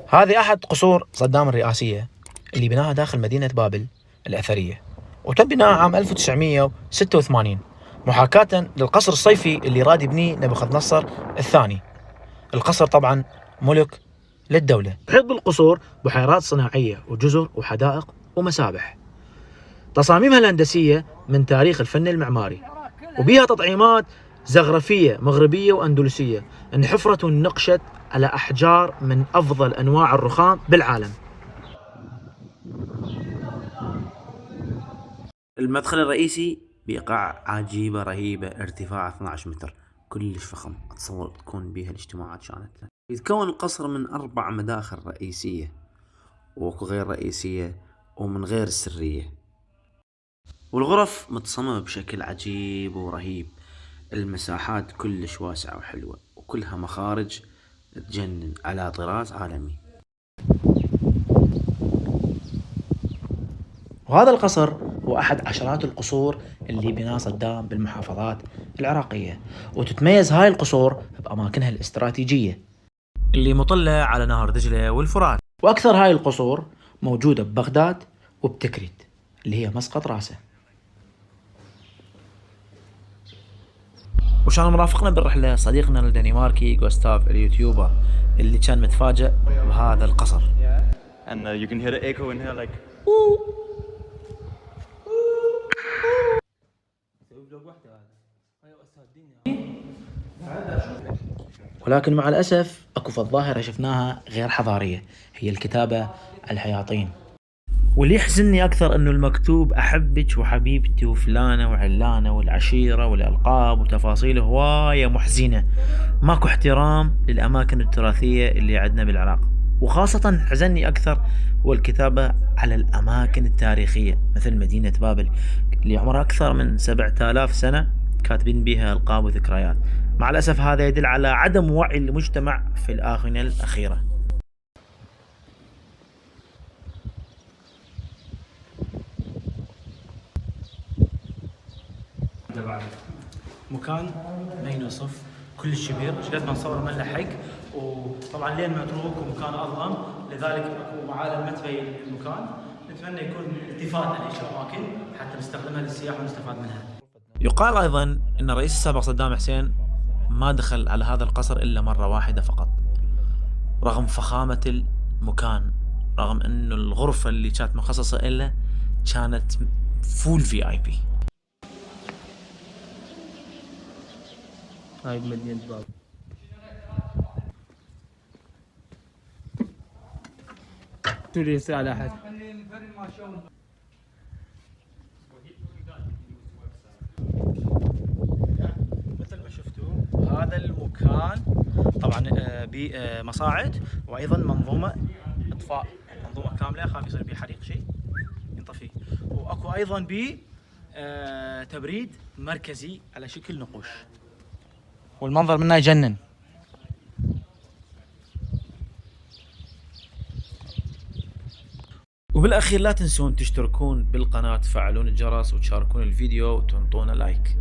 هذه أحد قصور صدام الرئاسية اللي بناها داخل مدينة بابل الأثرية، وتم بناءها عام 1986 محاكاة للقصر الصيفي اللي راد يبنيه نبوخذ نصر الثاني. القصر طبعا ملك للدولة، يحيط بالقصور بحيرات صناعية وجزر وحدائق ومسابح. تصاميمها الهندسية من تاريخ الفن المعماري، وبيها تطعيمات زخرفية مغربية وأندلسية انحفرت ونقشت على أحجار من أفضل أنواع الرخام بالعالم. المدخل الرئيسي بقاعة عجيبة رهيبة، ارتفاع 12 متر، كلش فخم. اتصور تكون بيها الاجتماعات شانت. يتكون القصر من 4 مداخل رئيسية، واكو غير رئيسية ومن غير السرية، والغرف متصممة بشكل عجيب ورهيب. المساحات كلش واسعة وحلوة، وكلها مخارج تجنن على طراز عالمي. وهذا القصر هو أحد عشرات القصور اللي بناها صدام بالمحافظات العراقية، وتتميز هاي القصور بأماكنها الاستراتيجية اللي مطلة على نهر دجلة والفرات. وأكثر هاي القصور موجودة ببغداد وبتكريت اللي هي مسقط راسه. وشان مرافقنا بالرحلة صديقنا الدنماركي جوستاف اليوتيوبر اللي كان متفاجئ بهذا القصر. And you can hear the echo in here like ولكن مع الأسف أكو في الظاهرة شفناها غير حضارية، هي الكتابة الحياطين. واللي يحزنني أكثر أنه المكتوب أحبك وحبيبتي وفلانة وعلانة والعشيرة والألقاب وتفاصيل هواية محزنة. ماكو احترام للأماكن التراثية اللي عندنا بالعراق، وخاصة حزنني أكثر هو الكتابة على الأماكن التاريخية مثل مدينة بابل اللي عمرها أكثر من 7000 سنة كاتبين بها ألقاب وذكريات. مع الأسف هذا يدل على عدم وعي المجتمع في الآونة الأخيرة. مكان ما ينوصف، كلش كبير، شقد ما نصور ما نلحق، وطبعا لين متروك ومكان اظلم، لذلك اكو معالم ما تبين المكان. نتمنى يكون التفات على هيك اماكن حتى نستخدمها للسياحه ونستفاد منها. يقال ايضا ان الرئيس السابق صدام حسين ما دخل على هذا القصر الا مره واحده فقط، رغم فخامه المكان، رغم انه الغرفه اللي كانت مخصصه له كانت فول VIP. هاي مدينة بابل. تريد يصير على أحد. مثل ما شفتوا هذا المكان طبعا بمصاعد وايضا منظومه اطفاء، منظومه كامله، خاف يصير به حريق شيء ينطفي، واكو ايضا تبريد مركزي على شكل نقوش، والمنظر منه يجنن. وبالاخير لا تنسون تشتركون بالقناه، تفعلون الجرس وتشاركون الفيديو وتنطونا لايك.